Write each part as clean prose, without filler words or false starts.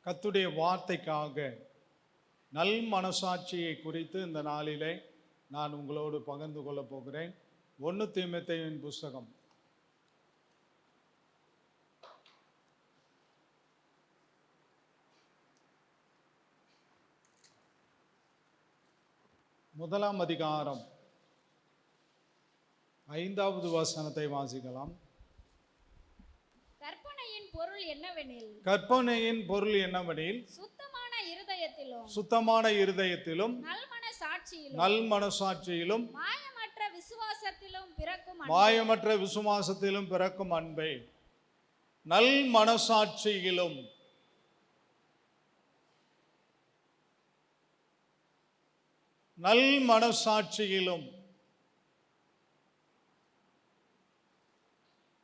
கர்த்தருடைய வார்த்தைக்காக நல் மனசாட்சியை குறித்து இந்த நாளிலே நான் உங்களோடு பகிர்ந்து கொள்ளப் போகிறேன். 1 தீமோத்தேயுவின் புஸ்தகம் 1 அதிகாரம் 5வது வசனத்தை வாசிக்கலாம். கற்பனையின் பொருள் என்னவெனில் கற்பனையின் பொருள் என்னவெனில் சுத்தமான இருதயத்திலும் நல் மனசாட்சியிலும் மாயமற்ற விசுவாசத்திலும் பிறக்கும் அன்பே. நல் மனசாட்சியிலும் நல் மனசாட்சியிலும்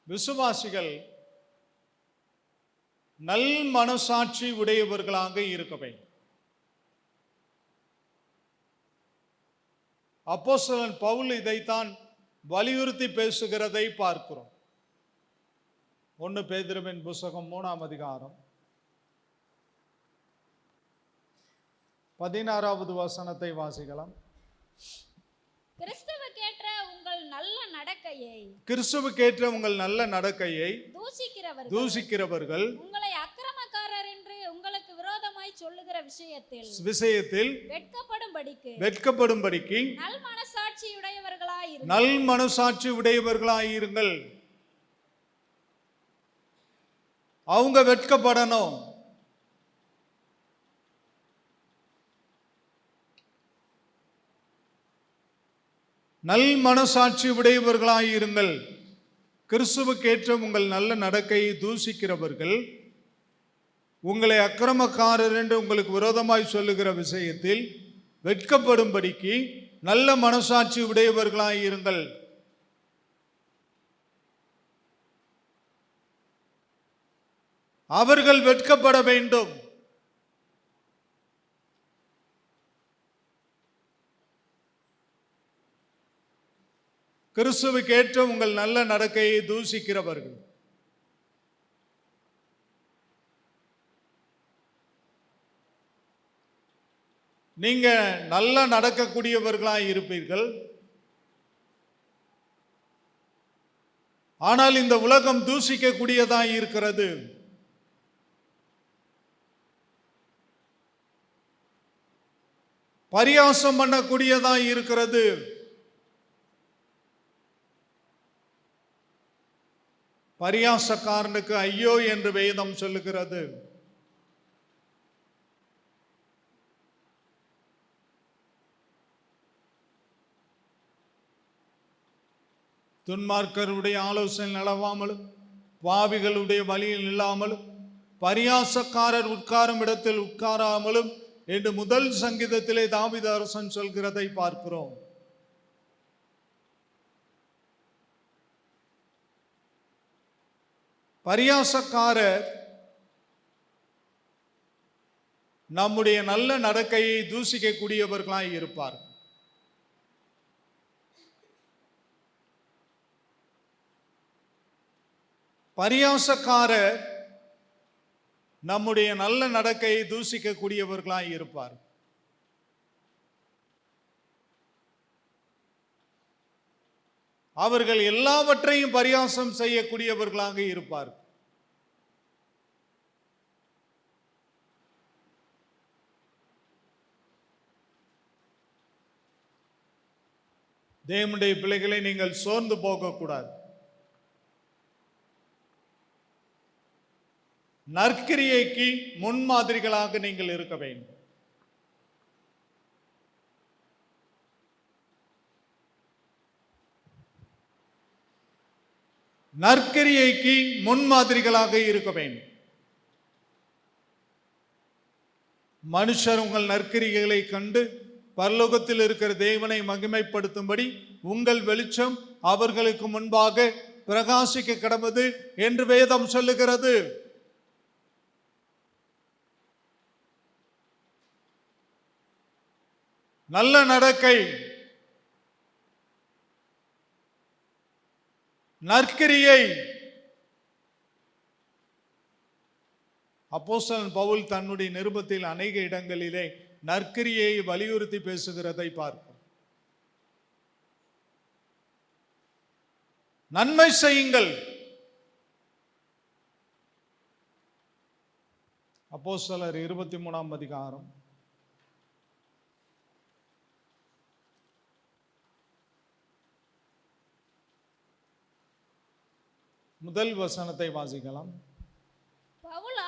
விசுவாசிகள் நல் மனசாட்சி உடையவர்களாக இருக்க வேண்டும். அப்போஸ்தலன் பவுல் இதைத்தான் வலியுறுத்தி பேசுகிறதை பார்க்கிறோம். 1 பேதுருவின் புஸ்தகம் 3 அதிகாரம் 16வது வசனத்தை வாசிக்கலாம். கிறிஸ்துவுக்கேற்ற உங்கள் நல்ல நடக்கையை தூசிக்கிறவர்கள் உங்களை அக்கிரமக்காரர் என்று உங்களுக்கு விரோதமாய் சொல்லுகிற விஷயத்தில் வெட்கப்படும்படிக்கு நல் மனசாட்சி உடையவர்களாயிருங்கள். அவங்க வெட்கப்படணும். நல் மனசாட்சி உடையவர்களாயிருங்கள். கிறிஸ்துவுக்கேற்ற உங்கள் நல்ல நடக்கையை தூசிக்கிறவர்கள் உங்களை அக்கிரமக்காரர் என்று உங்களுக்கு விரோதமாய் சொல்லுகிற விஷயத்தில் வெட்கப்படும்படிக்கு நல்ல மனசாட்சி உடையவர்களாயிருங்கள். அவர்கள் வெட்கப்பட வேண்டும். கிறிஸ்துவுக்கேற்ற உங்கள் நல்ல நடக்கையை தூசிக்கிறவர்கள் நீங்க நல்ல நடக்கக்கூடியவர்களாய் இருப்பீர்கள். ஆனால் இந்த உலகம் தூசிக்கக்கூடியதாய் இருக்கிறது. பரியாசம் பண்ணக்கூடியதாய் இருக்கிறது. பரியாசக்காரனுக்கு ஐயோ என்று வேதம் சொல்லுகிறது. துன்மார்க்கருடைய ஆலோசனை நடவாமலும் பாவிகளுடைய வழியில் இல்லாமலும் பரியாசக்காரர் உட்காரும் இடத்தில் உட்காராமலும் என்று முதல் சங்கீதத்திலே தாவீது அரசன் சொல்கிறதை பார்க்கிறோம். பரியாசக்காரர் நம்முடைய நல்ல நடக்கையை தூசிக்கக்கூடியவர்களாய் இருப்பார். பரியாசக்காரர் நம்முடைய நல்ல நடக்கையை தூசிக்கக்கூடியவர்களாய் இருப்பார். அவர்கள் எல்லாவற்றையும் பரியாசம் செய்யக்கூடியவர்களாக இருப்பார். தேவனுடைய பிள்ளைகளை நீங்கள் சோர்ந்து போகக்கூடாது. நற்கிரியைக்கு முன்மாதிரிகளாக நீங்கள் இருக்க வேண்டும். நற்கிரியைக்கு முன்மாதிரிகளாக இருக்க வேண்டும். மனுஷர் உங்கள் நற்கிரியைகளை கண்டு பரலோகத்தில் இருக்கிற தேவனை மகிமைப்படுத்தும்படி உங்கள் வெளிச்சம் அவர்களுக்கு முன்பாக பிரகாசிக்க கடவுது என்று வேதம் சொல்லுகிறது. நல்ல நடக்கை, நற்கிரியை அப்போஸ்தலன் பவுல் தன்னுடைய நிருபத்தில் அநேக இடங்களிலே நற்கிரியை வலியுறுத்தி பேசுகிறதை பார்க்கிறோம். நன்மை செய்யுங்கள். அப்போஸ்தலர் 23ஆம் அதிகாரம் முதல் வசனத்தை வாசிக்கலாம். பவுல்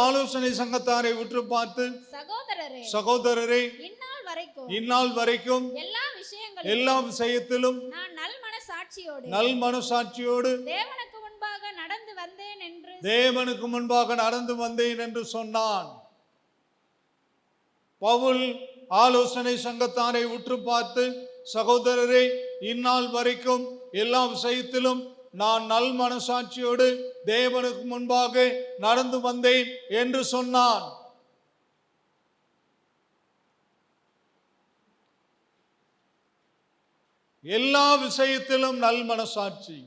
ஆலோசனை சங்கத்தாரை உற்று பார்த்து சகோதரரே இந்நாள் வரைக்கும் எல்லா விஷயத்திலும் நல் மனசாட்சியோடு தேவனுக்கு முன்பாக நடந்து வந்தேன் என்று சொன்னான். பவுல் ஆலோசனை சங்கத்தாரை உற்று பார்த்து, சகோதரரே இந்நாள் வரைக்கும் எல்லா விஷயத்திலும் நான் நல் மனசாட்சியோடு தேவனுக்கு முன்பாக நடந்து வந்தேன் என்று சொன்னான். எல்லா விஷயத்திலும் நல் மனசாட்சி.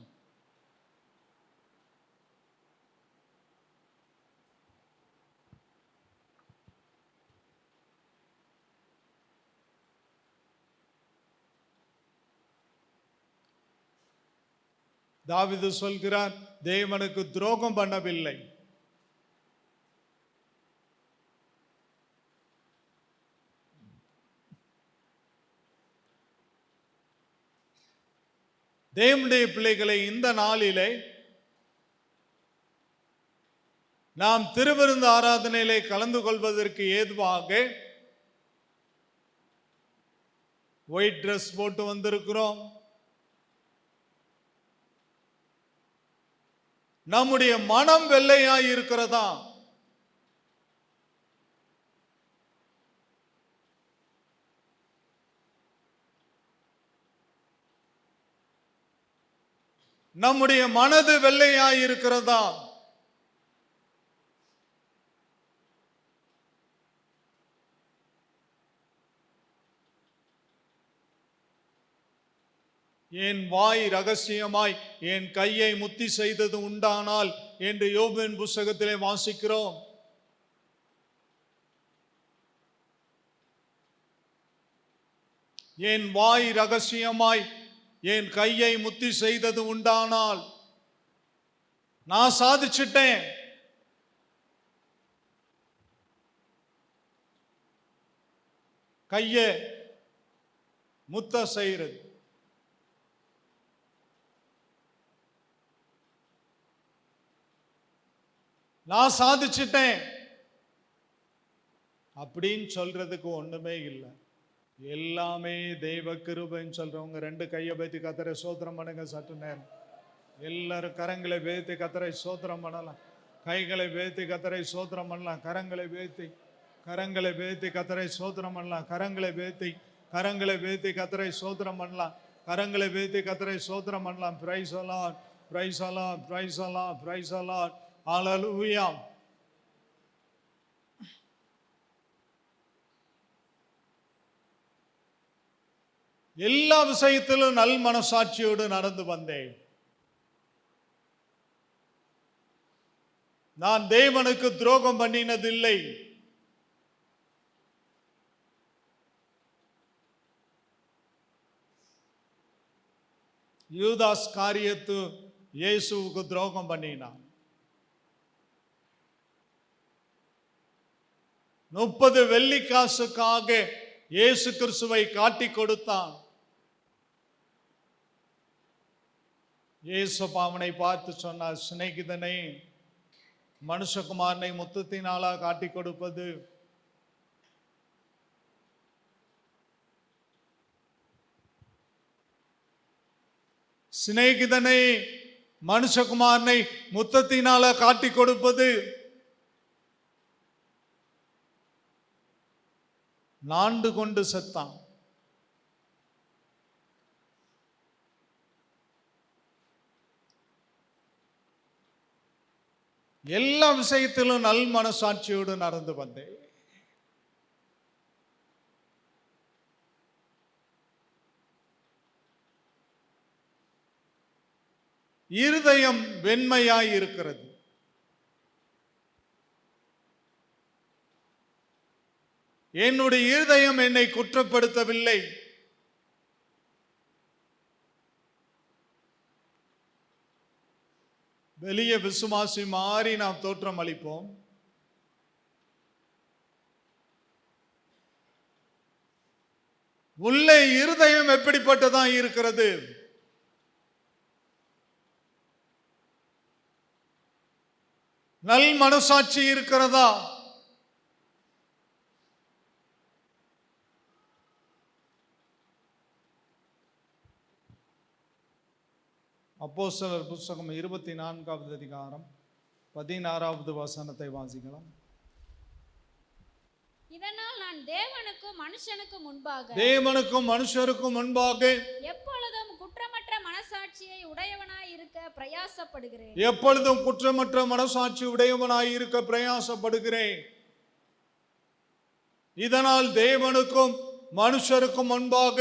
தாவீது சொல்கிறார், தேவனுக்கு துரோகம் பண்ணவில்லை. தேவனுடைய பிள்ளைகளை, இந்த நாளிலே நாம் திருவிருந்து ஆராதனையிலே கலந்து கொள்வதற்கு ஏதுவாக ஒயிட் ட்ரெஸ் போட்டு வந்திருக்கிறோம். நம்முடைய மனம் வெள்ளையாய் இருக்கிறதா? நம்முடைய மனது வெள்ளையாய் இருக்கிறதா? என் வாய் ரகசியமாய் என் கையை முத்தி செய்தது உண்டானால் என்று யோபின் புஸ்தகத்திலே வாசிக்கிறோம். என் வாய் ரகசியமாய் என் கையை முத்தி செய்தது உண்டானால் நான் சாதிச்சிட்டேன். கையை முத்த செய்கிறது. நான் சாதிச்சிட்டேன் அப்படின்னு சொல்றதுக்கு ஒண்ணுமே இல்லை. எல்லாமே தெய்வ கிருபைன்னு சொல்றவங்க ரெண்டு கையை பேத்தி கத்தரை சோத்திரம் பண்ணுங்க. சற்று நேரம் எல்லாரும் கரங்களை பேத்தி கத்தரை சோத்திரம் பண்ணலாம். கைகளை பேத்தி கத்தரை சோத்திரம் பண்ணலாம். கரங்களை பேத்தி கத்தரை சோத்திரம் பண்ணலாம். கரங்களை பேத்தி கத்தரை சோத்திரம் பண்ணலாம். கரங்களை பேத்தி கத்தரை சோத்திரம் பண்ணலாம். Praise the Lord, praise the Lord, praise the Lord, praise the Lord. Hallelujah. எல்லா விஷயத்திலும் நல் மனசாட்சியோடு நடந்து வந்தேன். நான் தேவனுக்கு துரோகம் பண்ணினதில்லை. யூதாஸ் காரியத்து இயேசுவுக்கு துரோகம் பண்ணினான். 30 வெள்ளிக்காசுக்காக இயேசு கிறிஸ்துவை காட்டி கொடுத்தான். இயேசு அவனை பார்த்து சொன்னார், சிநேகிதனே, மனுஷகுமாரனை முத்தத்தினாலா காட்டி கொடுப்பது? சிநேகிதனை மனுஷகுமாரனை முத்தத்தினால காட்டி கொடுப்பது? நாண்டு கொண்டு செத்தான். எல்லா விஷயத்திலும் நல் மனசாட்சியோடு நடந்து வந்தேன். இருதயம் வெண்மையாய் இருக்கிறது. என்னுடைய இருதயம் என்னை குற்றப்படுத்தவில்லை. வெளியே விசுவாசி மாறி நாம் தோற்றம் அளிப்போம். உள்ளே இருதயம் எப்படிப்பட்டதா இருக்கிறது? நல் மனசாட்சி இருக்கிறதா? அப்போஸ்தலர் புத்தகம் 24வது அதிகாரம் 16வது வசனத்தை வாசிக்கலாம். இதனால் நான் தேவனுக்கும் மனுஷனுக்கும் முன்பாக எப்பொழுதும் குற்றமற்ற மனசாட்சியை உடையவனாய் இருக்க பிரயாசப்படுகிறேன். இதனால் தேவனுக்கும் மனுஷருக்கும் முன்பாக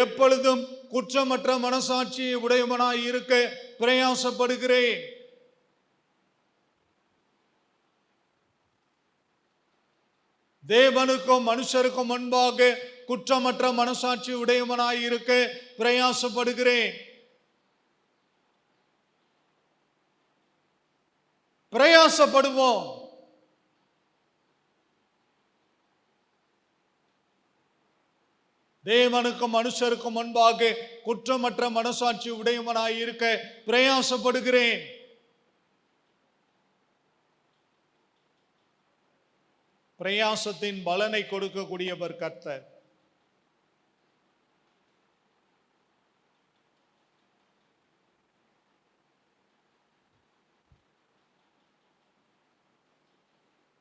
எப்பொழுதும் குற்றமற்ற மனசாட்சியை உடையவனாய் இருக்க பிரயாசப்படுகிறேன். தேவனுக்கும் மனுஷருக்கும் முன்பாக குற்றமற்ற மனசாட்சி உடையவனாய் இருக்க பிரயாசப்படுகிறேன். பிரயாசப்படுவோம். தேவனுக்கும் மனுஷருக்கும் முன்பாக குற்றமற்ற மனசாட்சி உடையவனாய் இருக்க பிரயாசப்படுகிறேன். பிரயாசத்தின் பலனை கொடுக்கக்கூடியவர் கர்த்தர்.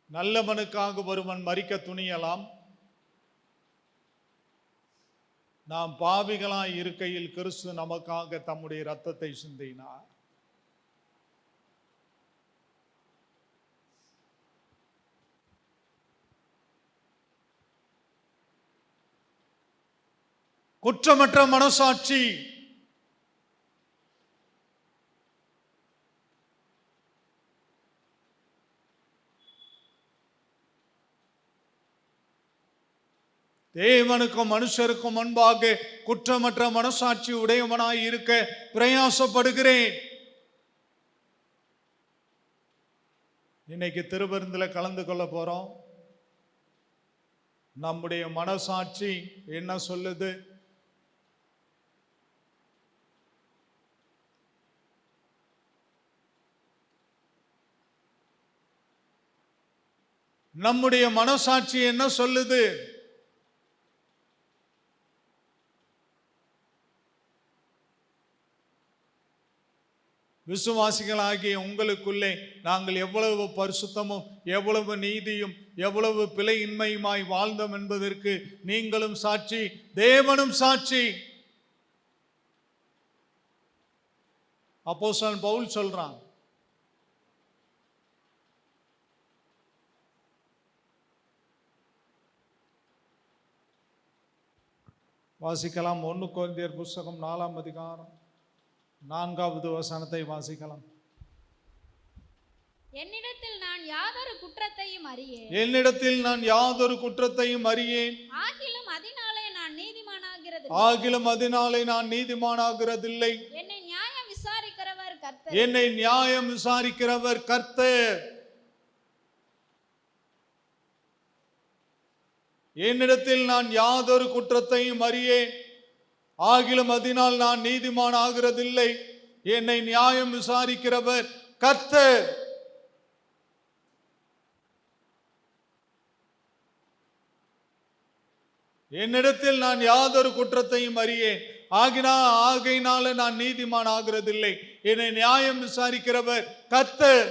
நல்லவனுக்காக ஒருவன் மரிக்க துணியலாம். நாம் பாவிகளாய் இருக்கையில் கிறிஸ்து நமக்காக தம்முடைய இரத்தத்தை சிந்தினார். குற்றமற்ற மனசாட்சி தேவனுக்கும் மனுஷருக்கும் முன்பாக குற்றமற்ற மனசாட்சி உடையவனாய் இருக்க பிரயாசப்படுகிறேன். இன்னைக்கு திருவிருந்தில் கலந்து கொள்ள போறோம். நம்முடைய மனசாட்சி என்ன சொல்லுது? நம்முடைய மனசாட்சி என்ன சொல்லுது? விசுவாசிகளாகிய உங்களுக்குள்ளே நாங்கள் எவ்வளவு பரிசுத்தமும் எவ்வளவு நீதியும் எவ்வளவு பிழையின்மையுமாய் வாழ்ந்தோம் என்பதற்கு நீங்களும் சாட்சி, தேவனும் சாட்சி. அப்போஸ்தலன் பவுல் சொல்றான், வாசிக்கலாம். 1 கொரிந்தியர் புத்தகம் 4ஆம் அதிகாரம் 4வது வசனத்தை வாசிக்கலாம். என்னிடத்தில் நான் யாதொரு குற்றத்தையும் அறியேன். ஆகிலும் அதனாலே நான் நீதிமானாகிறதில்லை. என்னை நியாயம் விசாரிக்கிறவர் கர்த்தர். என்னிடத்தில் நான் யாதொரு குற்றத்தையும் அறியேன். ஆகிலும் அதனால் நான் நீதிமான் ஆகிறதில்லை. என்னை நியாயம் விசாரிக்கிறவர் கர்த்தர். என்னிடத்தில் நான் யாதொரு குற்றத்தையும் அறியேன். ஆகையினால நான் நீதிமான் ஆகிறதில்லை. என்னை நியாயம் விசாரிக்கிறவர் கர்த்தர்.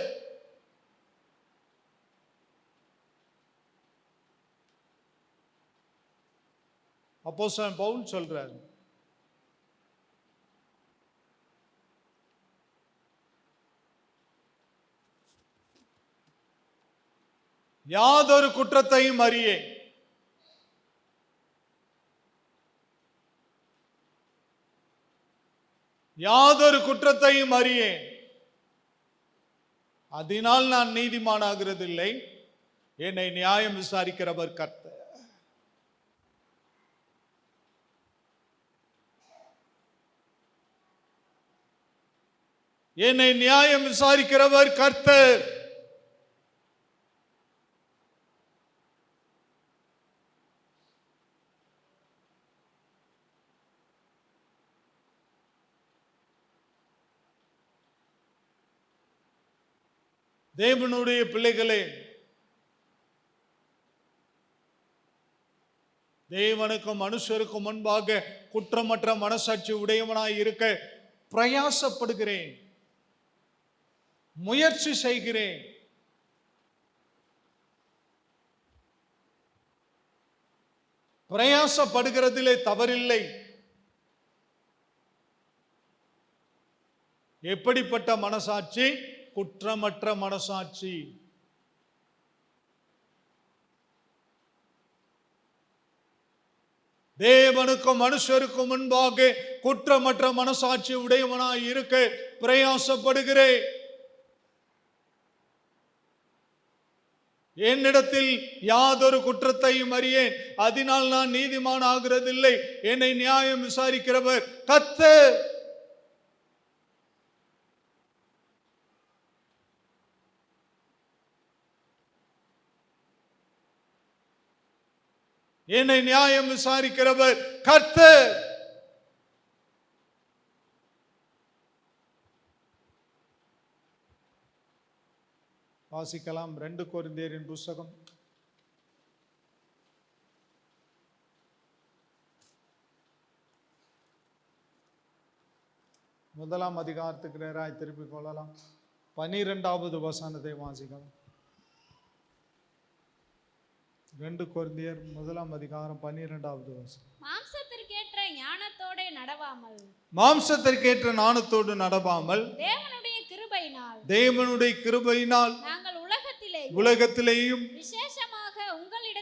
அப்போஸ்தலன் பவுல் சொல்றார், யாதொரு குற்றத்தையும் அறியேன். யாதொரு குற்றத்தையும் அறியேன். அதனால் நான் நீதிமானாகிறதில்லை. என்னை நியாயம் விசாரிக்கிறவர் கர்த்தர். என்னை நியாயம் விசாரிக்கிறவர் கர்த்தர். தேவனுடைய பிள்ளைகளே, தேவனுக்கும் மனுஷருக்கும் முன்பாக குற்றமற்ற மனசாட்சி உடையவனாய் இருக்க பிரயாசப்படுகிறேன், முயற்சி செய்கிறேன். பிரயாசப்படுகிறதிலே தவறில்லை. எப்படிப்பட்ட மனசாட்சி? குற்றமற்ற மனசாட்சி. தேவனுக்கும் மனுஷருக்கும் முன்பாக குற்றமற்ற மனசாட்சி உடையவனாய் இருக்க பிரயாசப்படுகிறேன். என்னிடத்தில் யாதொரு குற்றத்தையும் அறியேன், அதனால் நான் நீதிமான் ஆகிறதில்லை. என்னை நியாயம் விசாரிக்கிறவர் கர்த்தர். என்னை நியாயம் விசாரிக்கிறவர் கர்த்தர். வாசிக்கலாம் 2 கொரிந்தியரின் புஸ்தகம் 1 அதிகாரத்துக்கு நேராய் திருப்பிக் கொள்ளலாம். 12வது வசனத்தை வாசிக்கலாம். 2 கொரிந்தியர் 1 அதிகாரம் 12வது வசனம். மாம்சத்திற்கேற்ற ஞானத்தோட நடவாமல், மாம்சத்திற்கேற்ற ஞானத்தோடு நடவாமல், தேவனுடைய கிருபையினால் நாங்கள் உலகத்திலேயும்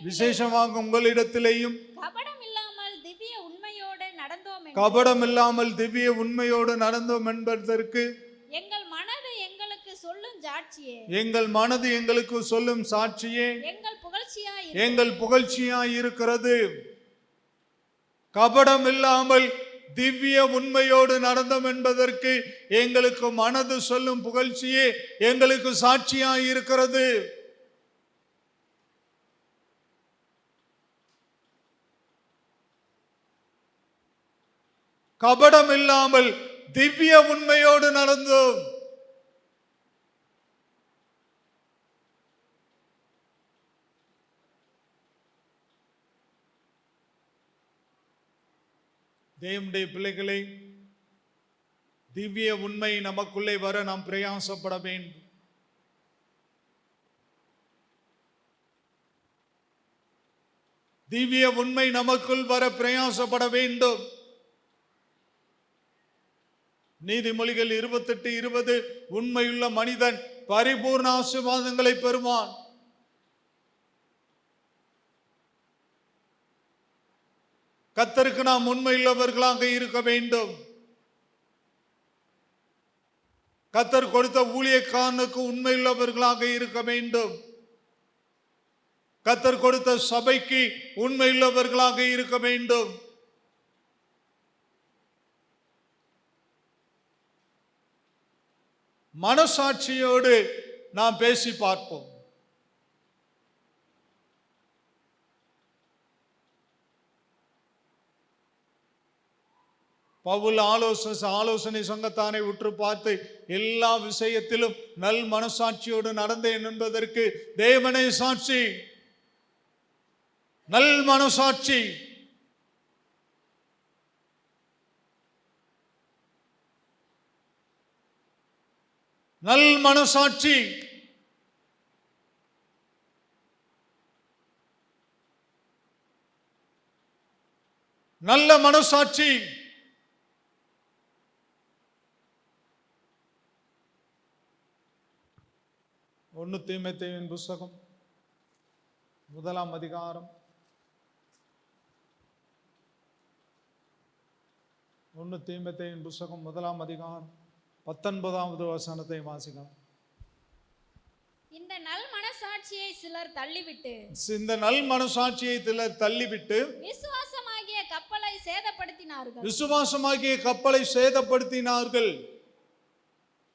விசேஷமாக உங்களிடத்திலேயும் கபடம் இல்லாமல் திவ்ய உண்மையோடு நடந்தோம் என்பதற்கு எங்கள் மனது எங்களுக்கு சொல்லும் சாட்சியே எங்கள் புகழ்ச்சியாய் இருக்கிறது. கபடம் இல்லாமல் திவ்ய உண்மையோடு நடந்தோம் என்பதற்கு எங்களுக்கு மனது சொல்லும் புகழ்ச்சியே எங்களுக்கு சாட்சியாய் இருக்கிறது. கபடம் இல்லாமல் திவ்ய உண்மையோடு நடந்தோம். தேவனுடைய பிள்ளைகளை, திவ்ய உண்மை நமக்குள்ளே வர நாம் பிரயாசப்பட வேண்டும். திவ்ய உண்மை நமக்குள் வர பிரயாசப்பட வேண்டும். நீதிமொழிகள் 28:20 உண்மையுள்ள மனிதன் பரிபூர்ண ஆசீர்வாதங்களை பெறுவான். கர்த்தருக்கு நாம் உண்மையுள்ளவர்களாக இருக்க வேண்டும். கர்த்தர் கொடுத்த ஊழியக்காரனுக்கு உண்மையுள்ளவர்களாக இருக்க வேண்டும். கர்த்தர் கொடுத்த சபைக்கு உண்மையுள்ளவர்களாக இருக்க வேண்டும். மனசாட்சியோடு நாம் பேசி பார்ப்போம். பவுல் ஆலோசனை சங்கத்தானை உற்று பார்த்து எல்லா விஷயத்திலும் நல் மனசாட்சியோடு நடந்தேன் என்பதற்கு தேவனே சாட்சி. நல் மனசாட்சி. நல் மனசாட்சி. நல்ல மனசாட்சி. ஒன்னு தீமோத்தேயுவின் புஸ்தகம் 1 அதிகாரம் 1 தீமோத்தேயுவின் புஸ்தகம் 1 அதிகாரம் 19வது வசனத்தை வாசிக்கலாம். இந்த நல் மனசாட்சியை சிலர் தள்ளிவிட்டு விசுவாசமாகிய கப்பலை சேதப்படுத்தினார்கள்.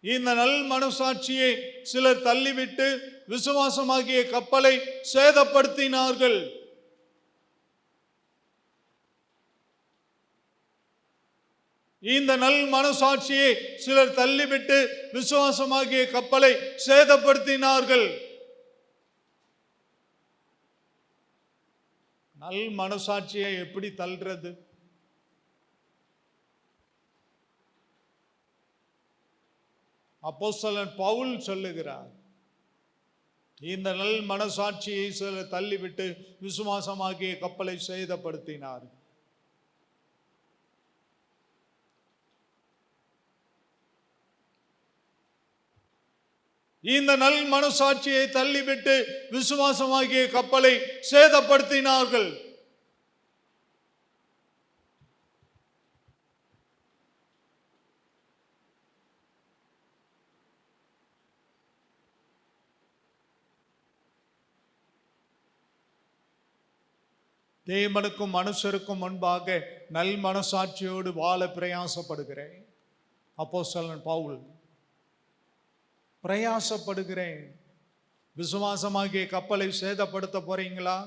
இந்த நல் மனசாட்சியை சிலர் தள்ளிவிட்டு விசுவாசமாகிய கப்பலை சேதப்படுத்தினார்கள். இந்த நல் மனசாட்சியை சிலர் தள்ளிவிட்டு விசுவாசமாகிய கப்பலை சேதப்படுத்தினார்கள். நல் மனசாட்சியை எப்படி தள்ளுறது? அப்போஸ்தலன் பவுல் சொல்லுகிறார், இந்த நல் மனசாட்சியை சிலர் தள்ளிவிட்டு விசுவாசமாகிய கப்பலை சேதப்படுத்தினார். இந்த நல் மனசாட்சியை தள்ளிவிட்டு விசுவாசமாகிய கப்பலை சேதப்படுத்தினார்கள். தேவனுக்கும் மனுஷருக்கும் முன்பாக நல் மனசாட்சியோடு வாழ பிரயாசப்படுகிறேன். அப்போஸ்தலன் பவுல், பிரயாசப்படுகிறேன். விசுவாசமாகிய கப்பலை சேதப்படுத்த போறீங்களா?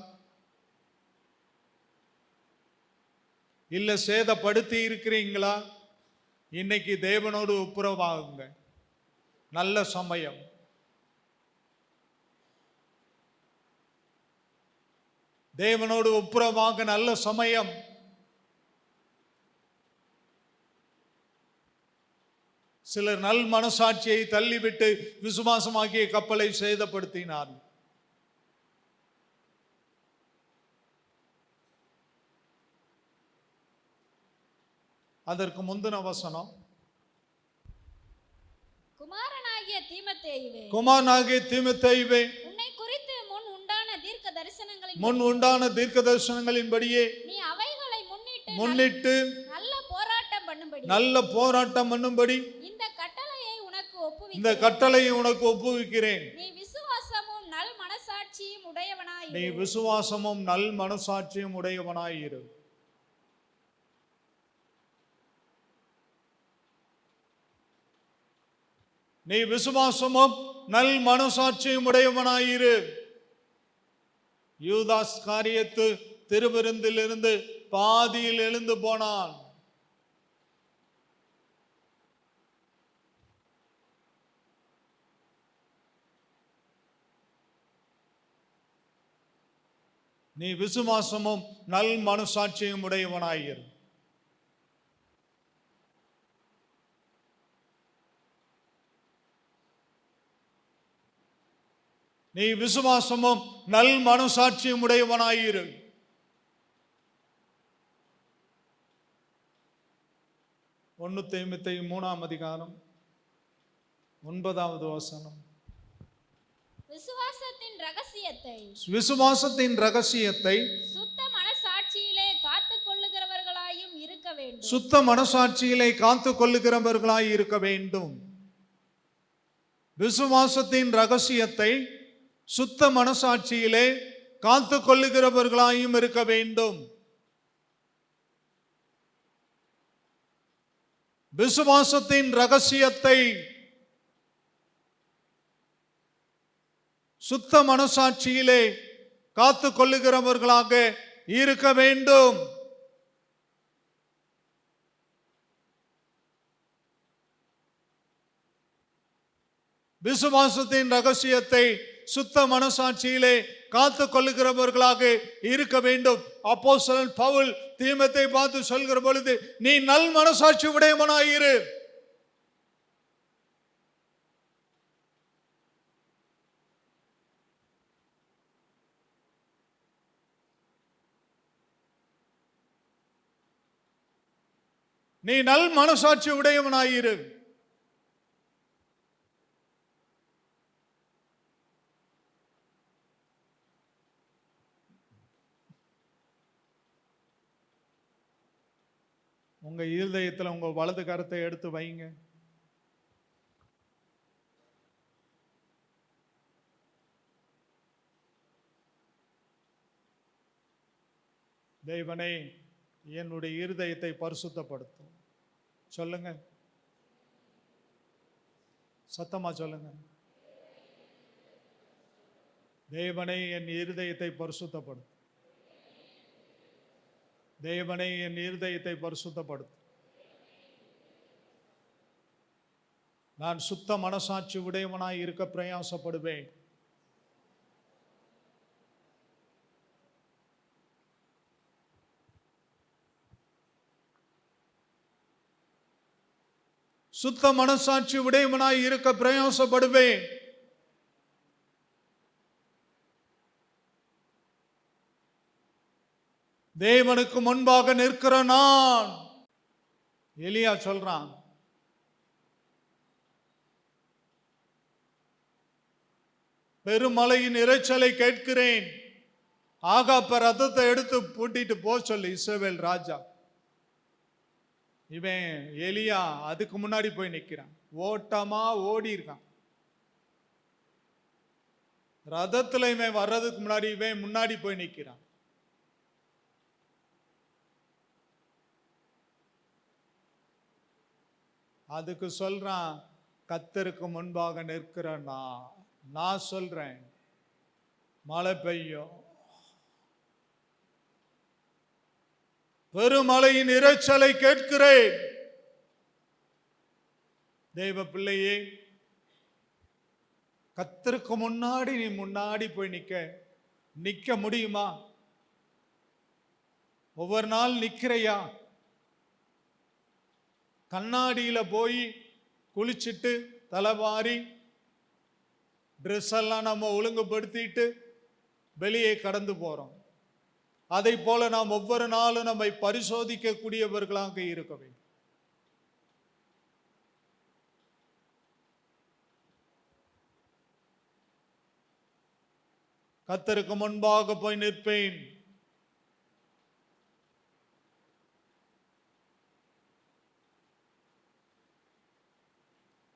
இல்ல சேதப்படுத்தி இருக்கிறீங்களா? இன்னைக்கு தேவனோடு ஒப்புரவாகுங்க. நல்ல சமயம். தேவனோடு ஒப்புரவாக நல்ல சமயம். சிலர் நல் மனசாட்சியை தள்ளிவிட்டு விசுவாசமாகிய கப்பலை சேதப்படுத்தினார். அதற்கு முந்தின வசனம், குமாரனாகிய தீமோத்தேயுவே, குமாரனாகிய தீமோத்தேயுவே, உன்னை குறித்து முன் உண்டான தீர்க்க தரிசனங்களின்படியே நீ அவைகளை முன்னிட்டு நல்ல போராட்டம் பண்ணும்படி இந்த கட்டளையை உனக்கு ஒப்புவிக்கிறேன். நீ விசுவாசமும் நல் மனசாட்சியும் உடையவனாயிரு. நீ விசுவாசமும் நல் மனசாட்சியும் உடையவனாயிரு. நீ விசுவாசமும் நல் மனசாட்சியும் உடையவனாயிரு. யூதாஸ் காரியத்து திருவிருந்திலிருந்து பாதியில் எழுந்து போனான். நீ விசுவாசமும் நல் மனசாட்சியும் உடையவனாயிரு. நீ விசுவாசமும் நல் மனசாட்சியும் உடையவனாயிரு. தீமோத்தேயு 3ஆம் அதிகாரம் 9வது வசனம். விசுவாசத்தின் ரகசியத்தை சுத்த மனசாட்சியிலே காத்துக் கொள்ளுகிறவர்களாயும் இருக்க வேண்டும். சுத்த மனசாட்சியிலே காத்துக் கொள்ளுகிறவர்களாய் இருக்க வேண்டும். விசுவாசத்தின் ரகசியத்தை சுத்த மனசாட்சியிலே காத்துக் கொள்ளுகிறவர்களாயும் இருக்க வேண்டும். விசுவாசத்தின் ரகசியத்தை சுத்த மனசாட்சியிலே காத்துக் கொள்ளுகிறவர்களாக இருக்க வேண்டும். விசுவாசத்தின் ரகசியத்தை சுத்த மனசாட்சியிலே காத்துக் கொள்ளுகிறவர்களாக இருக்க வேண்டும். அப்போஸ்தலன் பவுல் தீமோத்தேயுவை பார்த்து சொல்கிற பொழுது, நீ நல் மனசாட்சி உடையவனாயிரு. நீ நல் மனசாட்சி உடையவனாயிரு. உங்க இருதயத்தில் உங்க வலது கரத்தை எடுத்து வைங்க. தேவனே, என்னுடைய இருதயத்தை பரிசுத்தப்படுத்தும். சொல்லுங்க. சத்தமா சொல்லுங்க. தேவனை என் இருதயத்தை பரிசுத்தப்படுத்து. தேவனை என் இருதயத்தை பரிசுத்தப்படுத்து. நான் சுத்த மனசாட்சி உடையவனாய் இருக்க பிரயாசப்படுவேன். சுத்த மனசாட்சி உடையவனாய் இருக்க பிரயாசப்படுவேன். தேவனுக்கு முன்பாக நிற்கிற நான், எலியா சொல்றான், பெருமலையின் இரைச்சலை கேட்கிறேன். ஆகாப்ப ரதத்தை எடுத்து பூட்டிட்டு போ சொல்லு இஸ்ரவேல் ராஜா. இவன் எலியா அதுக்கு முன்னாடி போய் நிற்கிறான். ஓட்டமா ஓடி இருக்கான். ரதத்துல இவன் வர்றதுக்கு முன்னாடி இவன் முன்னாடி போய் நிற்கிறான். அதுக்கு சொல்றான், கர்த்தருக்கு முன்பாக நிற்கிற நான் சொல்றேன், மழை பெய்யும். பெருமலையின் இரைச்சலை கேட்கிறேன். தேவ பிள்ளையே, கர்த்தருக்கு முன்னாடி நீ முன்னாடி போய் நிக்க முடியுமா? ஒவ்வொரு நாள் நிக்கிறையா? கண்ணாடியில போய் குளிச்சுட்டு தலைவாரி ட்ரெஸ் எல்லாம் நம்ம ஒழுங்குபடுத்திட்டு வெளியே கடந்து போறோம். அதை போல நாம் ஒவ்வொரு நாளும் நம்மை பரிசோதிக்க கூடியவர்களாக இருக்க வேண்டும். கர்த்தருக்கு முன்பாக போய் நிற்பேன்.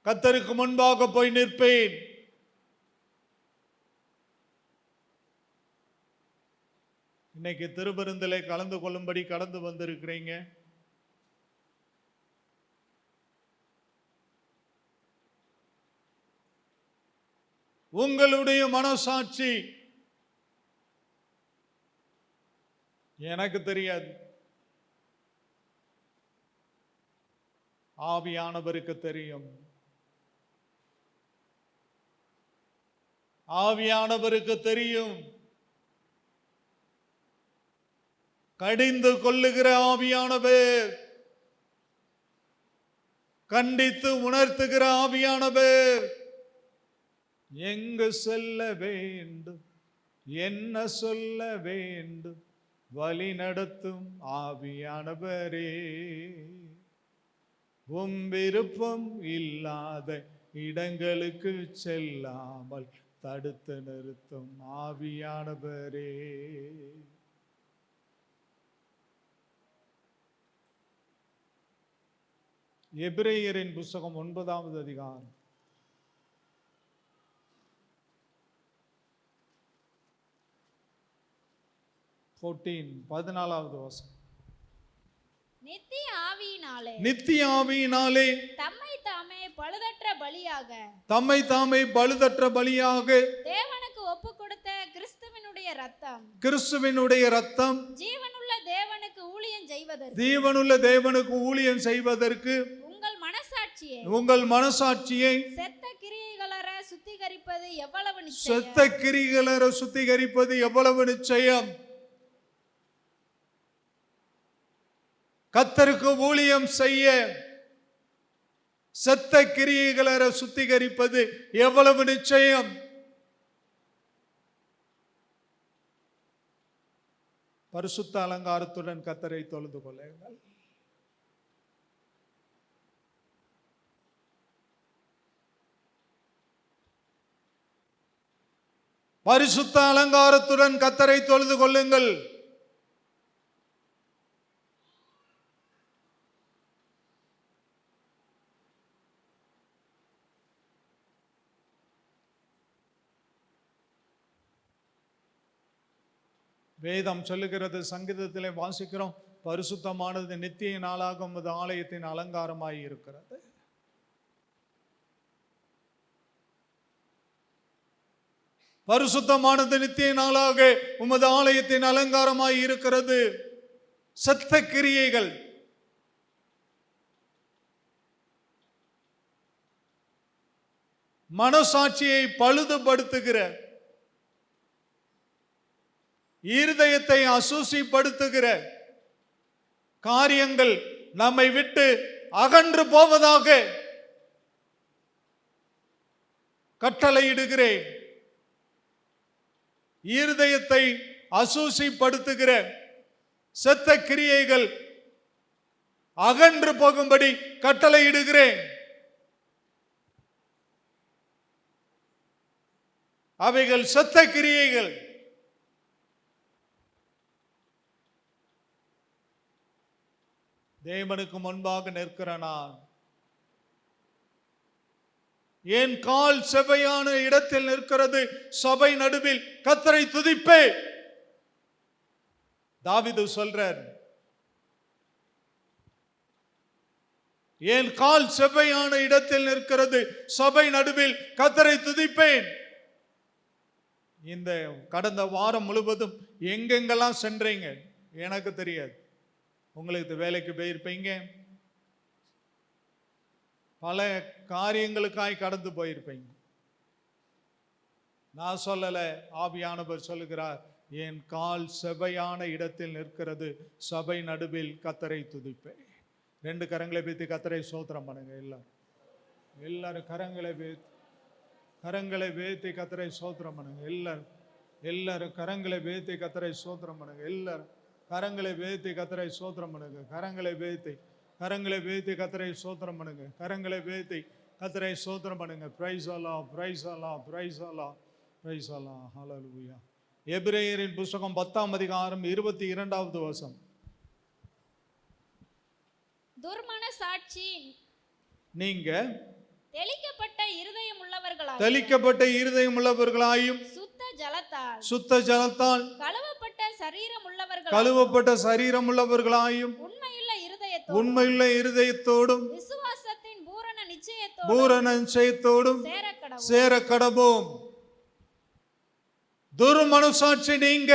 கர்த்தருக்கு முன்பாக போய் நிற்பேன். இன்னைக்கு திருப்பெருந்திலே கலந்து கொள்ளும்படி கடந்து வந்திருக்கிறீங்க. உங்களுடைய மனசாட்சி எனக்கு தெரியாது, ஆவியானவருக்கு தெரியும். ஆவியானவருக்கு தெரியும். கடிந்து கொள்ளுகிற ஆவியானவர், கண்டித்து உணர்த்துகிற ஆவியானவர், எங்கு செல்ல வேண்டும், என்ன சொல்ல வேண்டும், வழி நடத்தும் ஆவியானவரே, உம் விருப்பம் இல்லாத இடங்களுக்கு செல்லாமல் தடுத்து நிறுத்தும் ஆவியானவரே. எபிரேயரின் புத்தகம் 9வது அதிகாரம் 14வது வசனம். நித்திய ஆவியினாலே தம்மை தாமே பழுதற்ற பலியாக தேவனுக்கு ஒப்பு கொடுத்த கிறிஸ்துவினுடைய ரத்தம் ஜீவனுள்ள தேவனுக்கு ஊழியம் செய்வதற்கு உங்கள் மனசாட்சியை செத்த கிரியைகளற சுத்திகரிப்பது எவ்வளவு நிச்சயம். கர்த்தருக்கு ஊழியம் செய்ய செத்த கிரியைகளற சுத்திகரிப்பது எவ்வளவு நிச்சயம். பரிசுத்த அலங்காரத்துடன் கர்த்தரை தொழுது கொள்ளுங்கள். பரிசுத்த அலங்காரத்துடன் கர்த்தரை தொழுது கொள்ளுங்கள். வேதம் சொல்லுகிறது, சங்கீதத்திலே வாசிக்கிறோம், பரிசுத்தமானது நித்திய நாளாக உமது ஆலயத்தின் அலங்காரமாய் இருக்கிறது. பரிசுத்தமானது நித்திய நாளாக உமது ஆலயத்தின் அலங்காரமாய் இருக்கிறது. செத்த கிரியைகள், மனசாட்சியை பழுதுபடுத்துகிற, இருதயத்தை அசூசிப்படுத்துகிற காரியங்கள் நம்மை விட்டு அகன்று போவதாக கட்டளையிடுகிறேன். இருதயத்தை அசூசிப்படுத்துகிற செத்த கிரியைகள் அகன்று போகும்படி கட்டளையிடுகிறேன். அவைகள் செத்த கிரியைகள். தேவனுக்கு முன்பாக நிற்கிற நான் என் கால் செவ்வையான இடத்தில் நிற்கிறது, சபை நடுவில் கர்த்தரை துதிப்பே. தாவீது சொல்றார், என் கால் செவ்வையான இடத்தில் நிற்கிறது, சபை நடுவில் கர்த்தரை துதிப்பேன். இந்த கடந்த வாரம் முழுவதும் எங்கெங்கெல்லாம் சென்றீங்க எனக்கு தெரியாது. உங்களுக்கு வேலைக்கு போயிருப்பீங்க, பல காரியங்களுக்காய் கடந்து போயிருப்பீங்க. நான் சொல்லல, ஆவியானவர் சொல்லுகிறார், என் கால் செவ்வையான இடத்தில் நிற்கிறது, சபை நடுவில் கர்த்தரை துதிப்பேன். 2 கரங்களை வைத்து கர்த்தரை ஸ்தோத்திரம் பண்ணுங்க. எல்லாரும் கரங்களை வைத்து கர்த்தரை ஸ்தோத்திரம் பண்ணுங்க. எல்லாரும் கரங்களை வைத்து கர்த்தரை ஸ்தோத்திரம் பண்ணுங்க. எல்லாரும் கரங்களை வைத்து கர்த்தரை ஸ்தோத்திரம் பண்ணுங்க. கரங்களை வைத்து கர்த்தரை ஸ்தோத்திரம் பண்ணுங்க. கரங்களை வைத்து கர்த்தரை ஸ்தோத்திரம் பண்ணுங்க. பிரைஸ் அல்லாஹ், பிரைஸ் அல்லாஹ், பிரைஸ் அல்லாஹ், பிரைஸ் அல்லாஹ். ஹல்லேலூயா. எபிரேயரின் புத்தகம் 10ஆம் அதிகாரம் 22வது வசனம். துர்மனசாட்சி நீங்க தெளிக்கப்பட்ட இருதயம் உள்ளவர்களாயும் சுத்த ஜலத்தால் கழுவப்பட்ட சரீரம் உள்ளவர்களாயும் உண்மையுள்ள இருதயத்தோடும் விசுவாசத்தின் பூரண நிச்சயத்தோடும் சேர கடவோம். துர்மனசாட்சி நீங்க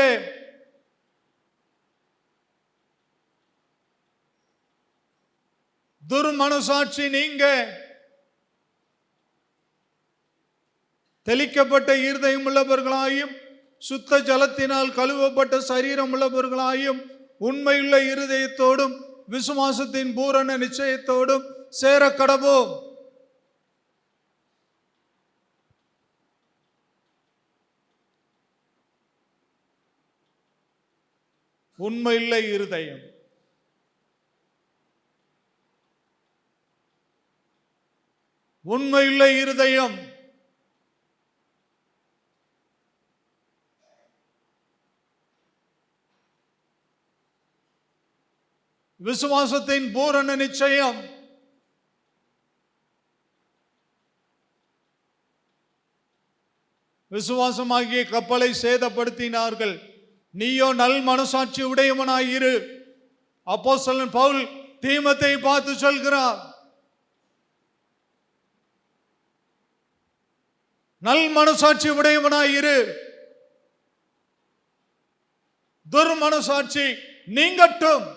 தெளிக்கப்பட்ட இருதயம் உள்ளவர்களாயும் சுத்த ஜலத்தினால் கழுவப்பட்ட சரீரம் உள்ளவர்களாயும் உண்மையுள்ள இருதயத்தோடும் விசுவாசத்தின் பூரண நிச்சயத்தோடும் சேர கடவோம். உண்மையுள்ள இருதயம், உண்மையுள்ள இருதயம். விசுவாசத்தின் பூரண நிச்சயம். விசுவாசமாகிய கப்பலை சேதப்படுத்தினார்கள், நீயோ நல் மனசாட்சி உடையவனாயிரு. அப்போஸ்தலன் பவுல் தீமோத்தேயை பார்த்து சொல்கிறார், நல் மனசாட்சி உடையவனாயிரு, துர்மனசாட்சி நீங்கட்டும்.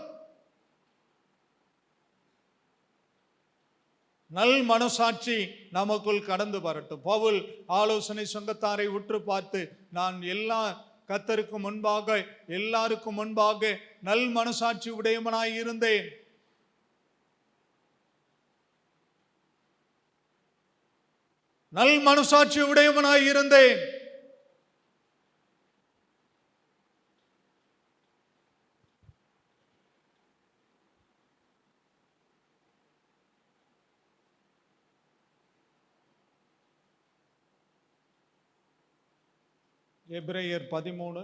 நல் மனசாட்சி நமக்குள் கடந்து வரட்டும். பவுல் ஆலோசனை சங்கத்தாரை உற்று பார்த்து, நான் கர்த்தருக்கு முன்பாக எல்லாருக்கும் முன்பாக நல் மனசாட்சி உடையவனாய் இருந்தேன். நல் மனசாட்சி உடையவனாய் இருந்தேன். எபிரேயர் 13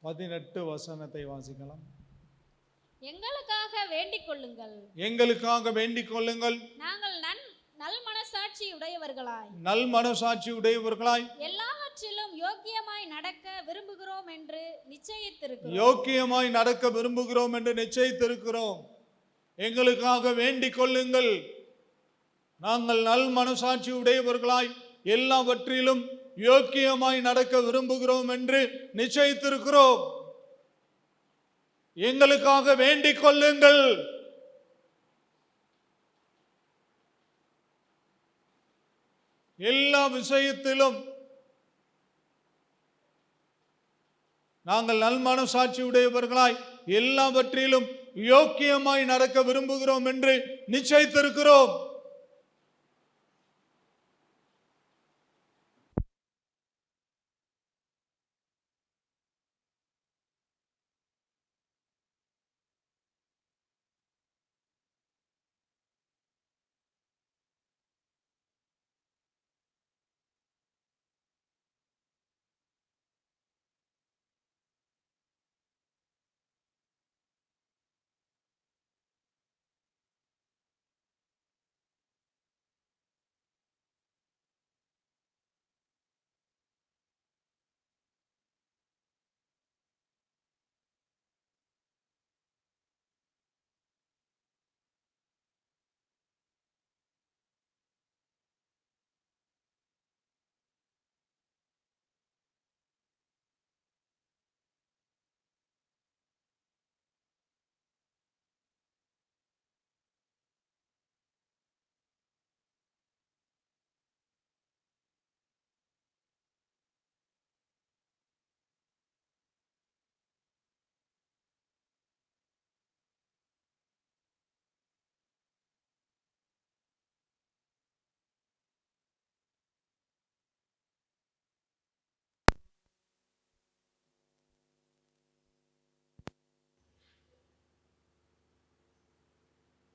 18 வசனத்தை வாசிக்கலாம். எங்களுக்காக வேண்டிக் கொள்ளுங்கள், எங்களுக்காக வேண்டிக் கொள்ளுங்கள். நாங்கள் நல் மனசாட்சி உடையவர்களாய் எல்லாவற்றிலும் யோக்கியமாய் நடக்க விரும்புகிறோம் என்று நிச்சயித்திருக்கிறோம். யோக்கியமாய் நடக்க விரும்புகிறோம் என்று நிச்சயித்திருக்கிறோம். எங்களுக்காக வேண்டிக் கொள்ளுங்கள். நாங்கள் நல் மனசாட்சி உடையவர்களாய் எல்லாவற்றிலும் யோக்கியமாய் நடக்க விரும்புகிறோம் என்று நிச்சயித்திருக்கிறோம். எங்களுக்காக வேண்டிக் கொள்ளுங்கள். எல்லா விஷயத்திலும் நாங்கள் நல் மனசாட்சி உடையவர்களாய் எல்லாவற்றிலும் யோக்கியமாய் நடக்க விரும்புகிறோம் என்று நிச்சயித்திருக்கிறோம்.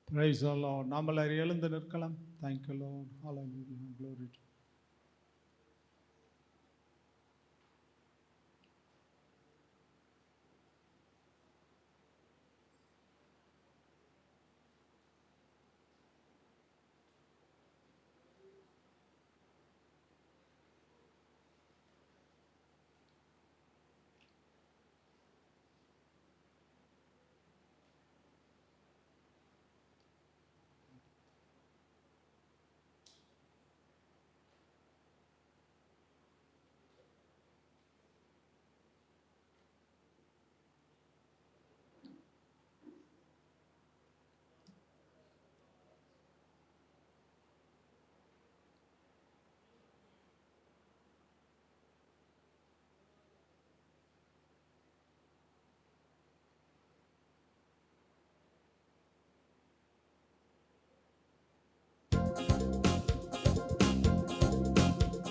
Praise the Lord. நாமல் எழுந்து நிற்கலாம். Thank you Lord. Hallelujah. Glory to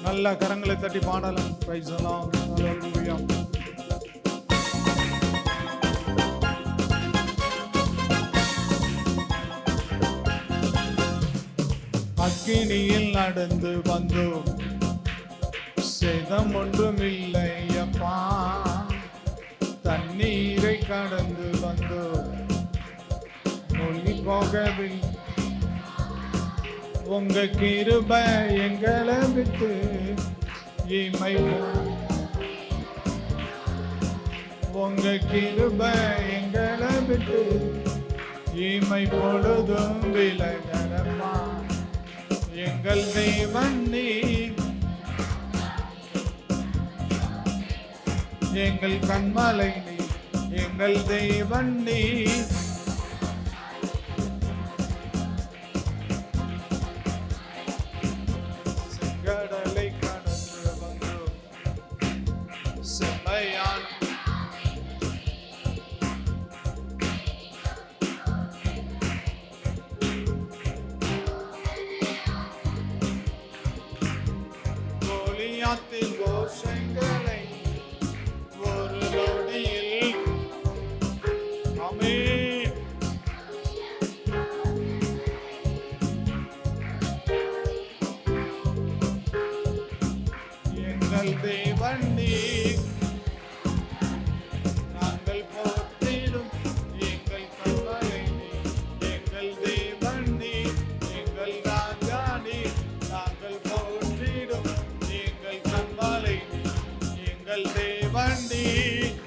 நல்ல கரங்களை தட்டி பாடலாம். Praise the Lord. Hallelujah. அக்கினியில் நடந்து வந்தோம், சேதம் ஒன்றுமில்லை அப்பா. தண்ணீரை கடந்து வந்தோம், மூழ்கி போகவில்லை. உங்க கிருபை எங்களை விட்டு இமை, உங்க கிருபை எங்களை விட்டு இமை பொழுதும் விலகலமா. எங்கள் தேவன் நீர், எங்கள் கண்மலை நீர், எங்கள் தேவன் நீர். கடலை கடந்து வந்தோம், செம்மையான கோலியாத்தின் கோஷங்களை ஒரு நொடியில், ஆமென். எங்கள் தேவன் நீர், நாங்கள் போற்றிடும் எங்கள் கண்மலை நீர், எங்கள் தேவன் நீர், எங்கள் ராஜா நீர். நாங்கள் போற்றிடும் எங்கள் கண்மலை நீர், எங்கள் தேவன் நீர்.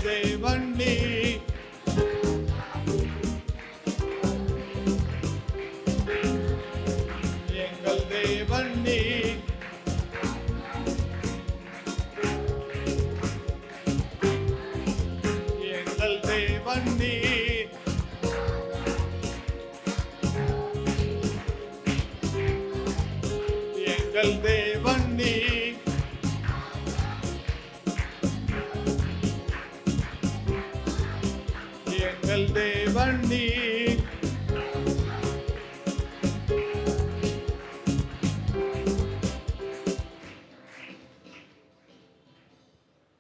தேவன் நீர். எங்கள் தேவன் நீர். எங்கள் தேவன் நீர். எங்கள் தேவன் நீர். எங்கள் தேவன் நீர்.